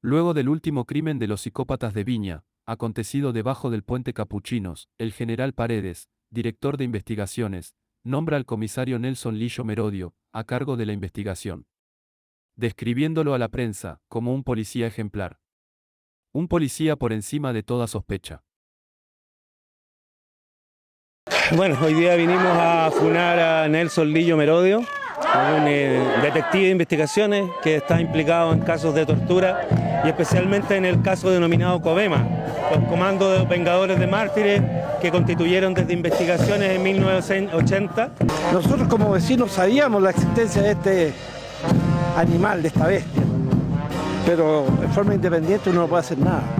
Luego del último crimen de los psicópatas de Viña, acontecido debajo del puente Capuchinos, el general Paredes, director de investigaciones, nombra al comisario Nelson Lillo Merodio, a cargo de la investigación, describiéndolo a la prensa como un policía ejemplar. Un policía por encima de toda sospecha. Bueno, hoy día vinimos a funar a Nelson Lillo Merodio, un detective de investigaciones que está implicado en casos de tortura y especialmente en el caso denominado Covema, los comandos de vengadores de mártires que constituyeron desde investigaciones en 1980. Nosotros como vecinos sabíamos la existencia de este animal, de esta bestia, pero en forma independiente uno no puede hacer nada.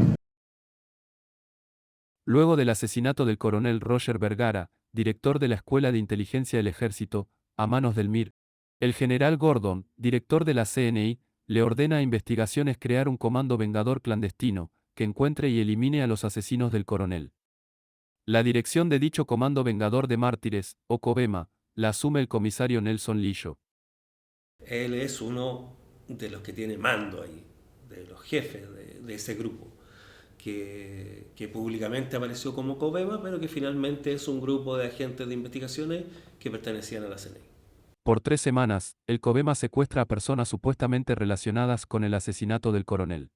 Luego del asesinato del coronel Roger Vergara, director de la Escuela de Inteligencia del Ejército, a manos del MIR, el general Gordon, director de la CNI, le ordena a Investigaciones crear un comando vengador clandestino, que encuentre y elimine a los asesinos del coronel. La dirección de dicho comando vengador de mártires, o COVEMA, la asume el comisario Nelson Lillo. Él es uno de los que tiene mando ahí, de los jefes de ese grupo, que públicamente apareció como COVEMA, pero que finalmente es un grupo de agentes de investigaciones que pertenecían a la CNI. Por 3 semanas, el COVEMA secuestra a personas supuestamente relacionadas con el asesinato del coronel.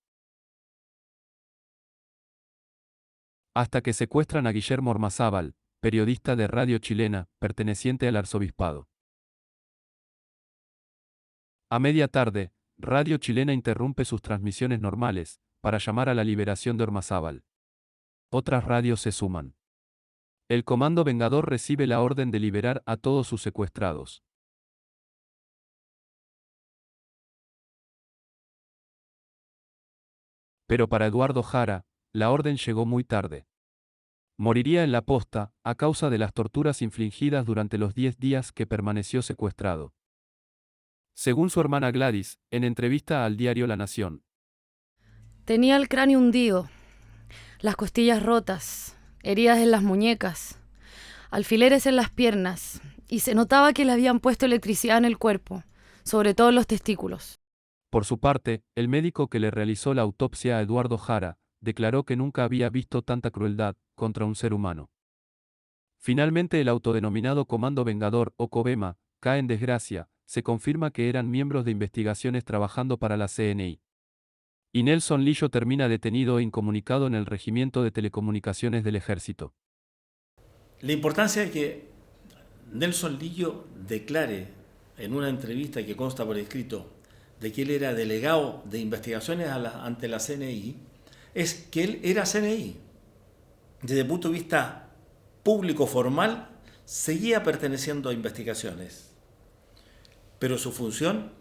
Hasta que secuestran a Guillermo Ormazábal, periodista de radio chilena, perteneciente al arzobispado. A media tarde, Radio Chilena interrumpe sus transmisiones normales, para llamar a la liberación de Ormazábal. Otras radios se suman. El Comando Vengador recibe la orden de liberar a todos sus secuestrados. Pero para Eduardo Jara, la orden llegó muy tarde. Moriría en la posta, a causa de las torturas infligidas durante los 10 días que permaneció secuestrado. Según su hermana Gladys, en entrevista al diario La Nación. Tenía el cráneo hundido, las costillas rotas, heridas en las muñecas, alfileres en las piernas, y se notaba que le habían puesto electricidad en el cuerpo, sobre todo en los testículos. Por su parte, el médico que le realizó la autopsia a Eduardo Jara, declaró que nunca había visto tanta crueldad contra un ser humano. Finalmente el autodenominado Comando Vengador, o COVEMA, cae en desgracia, se confirma que eran miembros de investigaciones trabajando para la CNI. Y Nelson Lillo termina detenido e incomunicado en el Regimiento de Telecomunicaciones del Ejército. La importancia de que Nelson Lillo declare en una entrevista que consta por escrito de que él era delegado de investigaciones ante la CNI, es que él era CNI. Desde el punto de vista público formal, seguía perteneciendo a investigaciones, pero su función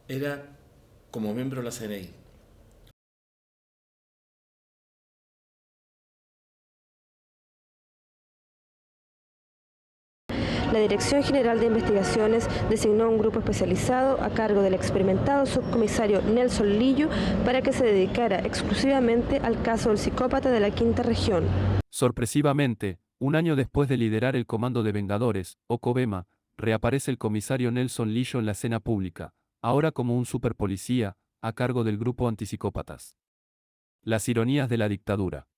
era como miembro de la CNI. La Dirección General de Investigaciones designó un grupo especializado a cargo del experimentado subcomisario Nelson Lillo para que se dedicara exclusivamente al caso del psicópata de la Quinta Región. Sorpresivamente, un año después de liderar el Comando de Vengadores, o COVEMA, reaparece el comisario Nelson Lillo en la escena pública, ahora como un superpolicía, a cargo del grupo antipsicópatas. Las ironías de la dictadura.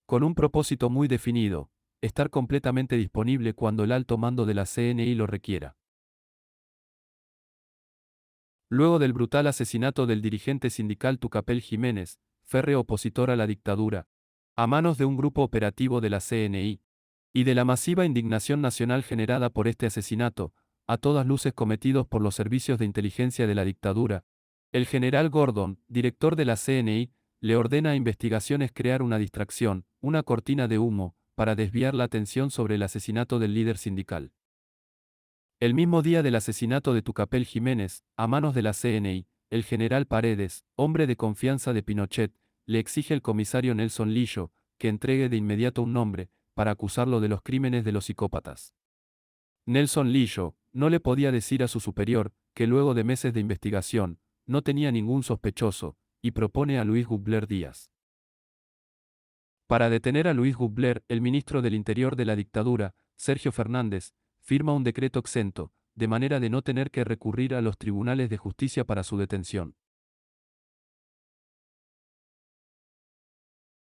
Con un propósito muy definido, estar completamente disponible cuando el alto mando de la CNI lo requiera. Luego del brutal asesinato del dirigente sindical Tucapel Jiménez, férreo opositor a la dictadura, a manos de un grupo operativo de la CNI, y de la masiva indignación nacional generada por este asesinato, a todas luces cometidos por los servicios de inteligencia de la dictadura, el general Gordon, director de la CNI, le ordena a Investigaciones crear una distracción, una cortina de humo, para desviar la atención sobre el asesinato del líder sindical. El mismo día del asesinato de Tucapel Jiménez, a manos de la CNI, el general Paredes, hombre de confianza de Pinochet, le exige al comisario Nelson Lillo, que entregue de inmediato un nombre, para acusarlo de los crímenes de los psicópatas. Nelson Lillo no le podía decir a su superior, que luego de meses de investigación, no tenía ningún sospechoso, y propone a Luis Gubler Díaz. Para detener a Luis Gubler, el ministro del Interior de la dictadura, Sergio Fernández, firma un decreto exento, de manera de no tener que recurrir a los tribunales de justicia para su detención.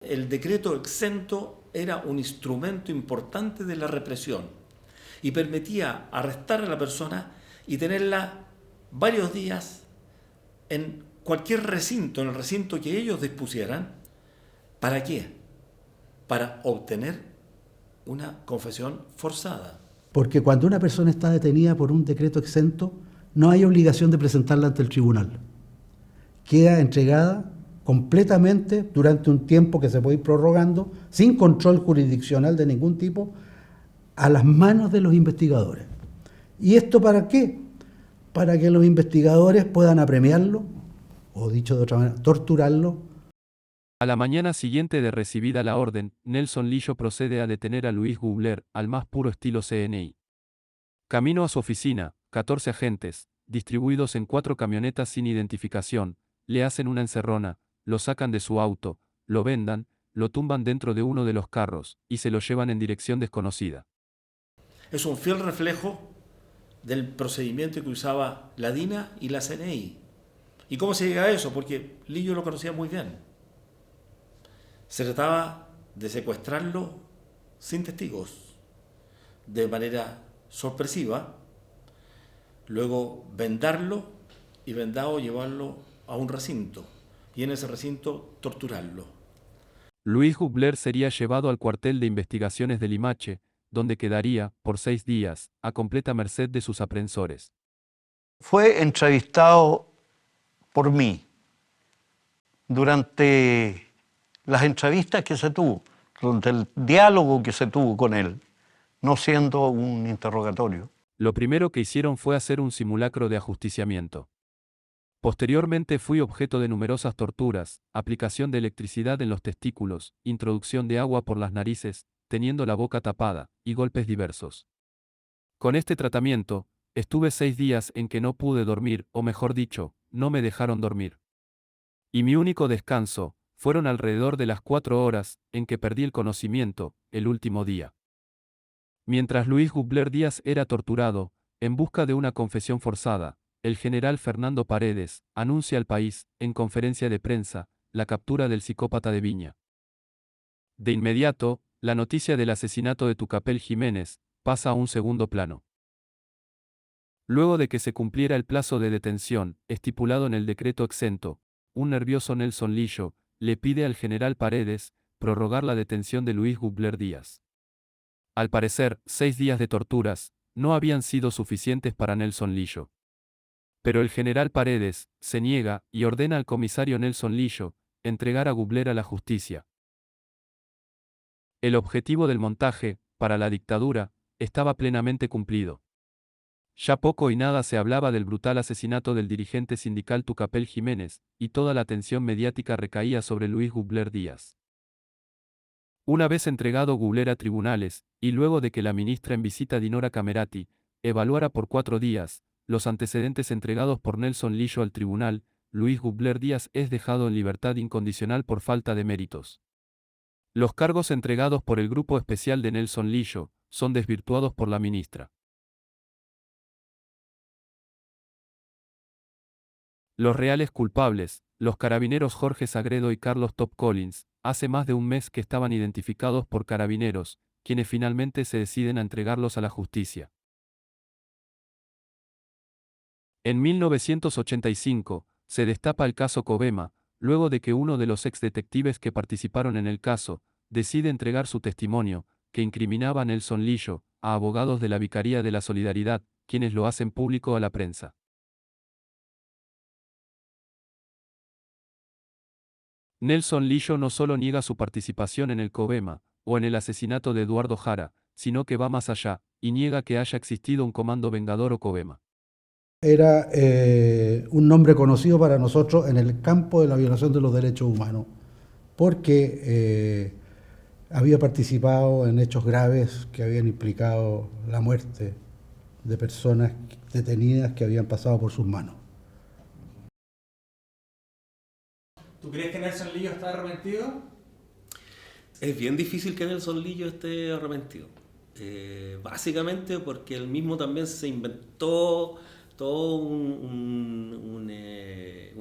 El decreto exento era un instrumento importante de la represión y permitía arrestar a la persona y tenerla varios días en cualquier recinto, en el recinto que ellos dispusieran. ¿Para qué? Para obtener una confesión forzada. Porque cuando una persona está detenida por un decreto exento, no hay obligación de presentarla ante el tribunal. Queda entregada completamente durante un tiempo que se puede ir prorrogando, sin control jurisdiccional de ningún tipo, a las manos de los investigadores. ¿Y esto para qué? Para que los investigadores puedan apremiarlo, o dicho de otra manera, torturarlo. A la mañana siguiente de recibida la orden, Nelson Lillo procede a detener a Luis Gubler, al más puro estilo CNI. Camino a su oficina, 14 agentes, distribuidos en 4 camionetas sin identificación, le hacen una encerrona, lo sacan de su auto, lo vendan, lo tumban dentro de uno de los carros, y se lo llevan en dirección desconocida. Es un fiel reflejo del procedimiento que usaba la DINA y la CNI. ¿Y cómo se llega a eso? Porque Lillo lo conocía muy bien. Se trataba de secuestrarlo sin testigos, de manera sorpresiva, luego vendarlo y vendado llevarlo a un recinto y en ese recinto torturarlo. Luis Gubler sería llevado al cuartel de investigaciones de Limache, donde quedaría, por 6 días, a completa merced de sus aprensores. Fue entrevistado por mí durante las entrevistas que se tuvo, durante el diálogo que se tuvo con él, no siendo un interrogatorio. Lo primero que hicieron fue hacer un simulacro de ajusticiamiento. Posteriormente fui objeto de numerosas torturas, aplicación de electricidad en los testículos, introducción de agua por las narices, teniendo la boca tapada, y golpes diversos. Con este tratamiento, estuve 6 días en que no pude dormir, o mejor dicho, no me dejaron dormir. Y mi único descanso, fueron alrededor de las 4 horas, en que perdí el conocimiento, el último día. Mientras Luis Gubler Díaz era torturado, en busca de una confesión forzada, el general Fernando Paredes anuncia al país, en conferencia de prensa, la captura del psicópata de Viña. De inmediato, la noticia del asesinato de Tucapel Jiménez pasa a un segundo plano. Luego de que se cumpliera el plazo de detención, estipulado en el decreto exento, un nervioso Nelson Lillo le pide al general Paredes prorrogar la detención de Luis Gubler Díaz. Al parecer, 6 días de torturas no habían sido suficientes para Nelson Lillo. Pero el general Paredes se niega y ordena al comisario Nelson Lillo entregar a Gubler a la justicia. El objetivo del montaje, para la dictadura, estaba plenamente cumplido. Ya poco y nada se hablaba del brutal asesinato del dirigente sindical Tucapel Jiménez, y toda la atención mediática recaía sobre Luis Gubler Díaz. Una vez entregado Gubler a tribunales, y luego de que la ministra en visita Dinora Camerati evaluara por 4 días los antecedentes entregados por Nelson Lillo al tribunal, Luis Gubler Díaz es dejado en libertad incondicional por falta de méritos. Los cargos entregados por el grupo especial de Nelson Lillo son desvirtuados por la ministra. Los reales culpables, los carabineros Jorge Sagredo y Carlos Top Collins, hace más de un mes que estaban identificados por carabineros, quienes finalmente se deciden a entregarlos a la justicia. En 1985, se destapa el caso Covema, luego de que uno de los exdetectives que participaron en el caso, decide entregar su testimonio, que incriminaba a Nelson Lillo, a abogados de la Vicaría de la Solidaridad, quienes lo hacen público a la prensa. Nelson Lillo no solo niega su participación en el Covema, o en el asesinato de Eduardo Jara, sino que va más allá, y niega que haya existido un comando vengador o Covema. Era un nombre conocido para nosotros en el campo de la violación de los derechos humanos, porque había participado en hechos graves que habían implicado la muerte de personas detenidas que habían pasado por sus manos. ¿Tú crees que Nelson Lillo está arrepentido? Es bien difícil que Nelson Lillo esté arrepentido. Básicamente porque él mismo también se inventó toda una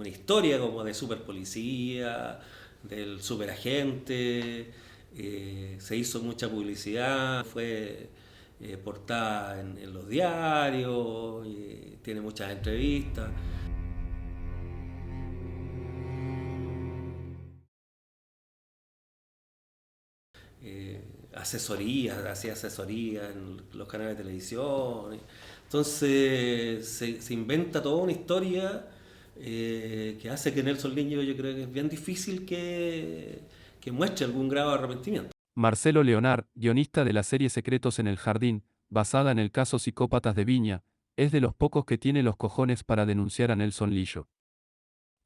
historia como de superpolicía, del superagente, se hizo mucha publicidad, fue portada en los diarios, tiene muchas entrevistas. Hacía asesoría en los canales de televisión. Entonces se inventa toda una historia que hace que Nelson Lillo, yo creo que es bien difícil que muestre algún grado de arrepentimiento. Marcelo Leonard, guionista de la serie Secretos en el Jardín, basada en el caso Psicópatas de Viña, es de los pocos que tiene los cojones para denunciar a Nelson Lillo.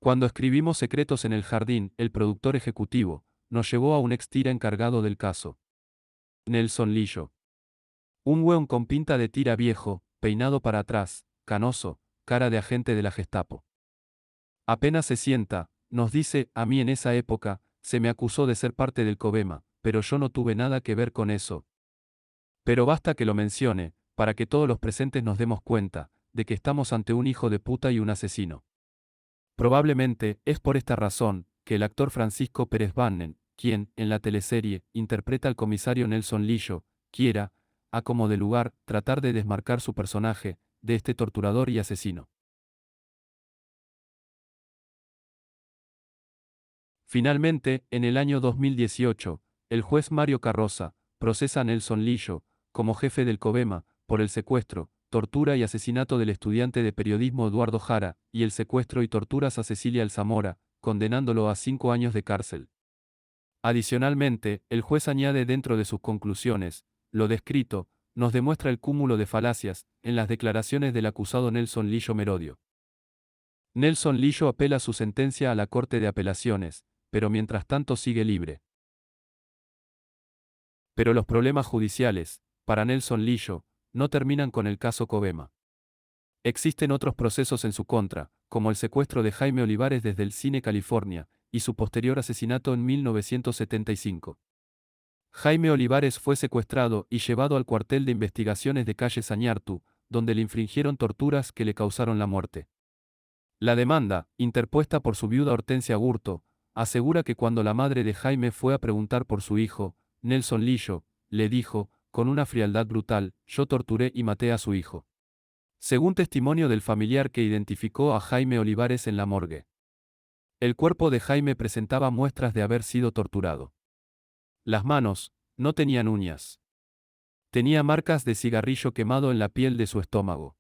Cuando escribimos Secretos en el Jardín, el productor ejecutivo nos llevó a un ex tira encargado del caso. Nelson Lillo. Un hueón con pinta de tira viejo, peinado para atrás, canoso, cara de agente de la Gestapo. Apenas se sienta, nos dice, a mí en esa época, se me acusó de ser parte del Covema, pero yo no tuve nada que ver con eso. Pero basta que lo mencione, para que todos los presentes nos demos cuenta, de que estamos ante un hijo de puta y un asesino. Probablemente, es por esta razón, que el actor Francisco Pérez Bannen, quien, en la teleserie, interpreta al comisario Nelson Lillo, quiera, a como de lugar, tratar de desmarcar su personaje, de este torturador y asesino. Finalmente, en el año 2018, el juez Mario Carroza procesa a Nelson Lillo, como jefe del Covema, por el secuestro, tortura y asesinato del estudiante de periodismo Eduardo Jara, y el secuestro y torturas a Cecilia Alzamora, condenándolo a 5 años de cárcel. Adicionalmente, el juez añade dentro de sus conclusiones, lo descrito, nos demuestra el cúmulo de falacias, en las declaraciones del acusado Nelson Lillo Merodio. Nelson Lillo apela su sentencia a la Corte de Apelaciones, pero mientras tanto sigue libre. Pero los problemas judiciales, para Nelson Lillo, no terminan con el caso Covema. Existen otros procesos en su contra, como el secuestro de Jaime Olivares desde el Cine California, y su posterior asesinato en 1975. Jaime Olivares fue secuestrado y llevado al cuartel de investigaciones de calle Sañartu, donde le infringieron torturas que le causaron la muerte. La demanda, interpuesta por su viuda Hortensia Gurto, asegura que cuando la madre de Jaime fue a preguntar por su hijo, Nelson Lillo, le dijo, con una frialdad brutal, yo torturé y maté a su hijo. Según testimonio del familiar que identificó a Jaime Olivares en la morgue. El cuerpo de Jaime presentaba muestras de haber sido torturado. Las manos, no tenían uñas. Tenía marcas de cigarrillo quemado en la piel de su estómago.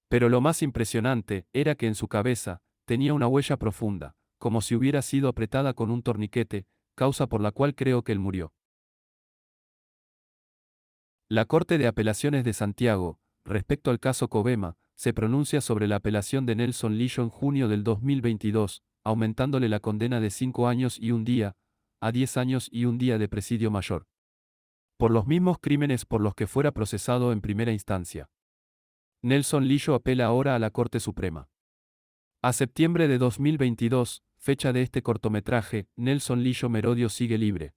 Pero lo más impresionante era que en su cabeza, tenía una huella profunda, como si hubiera sido apretada con un torniquete, causa por la cual creo que él murió. La Corte de Apelaciones de Santiago, respecto al caso Covema, se pronuncia sobre la apelación de Nelson Lillo en junio del 2022, aumentándole la condena de 5 años y un día, a 10 años y un día de presidio mayor. Por los mismos crímenes por los que fuera procesado en primera instancia. Nelson Lillo apela ahora a la Corte Suprema. A septiembre de 2022, fecha de este cortometraje, Nelson Lillo Merodio sigue libre.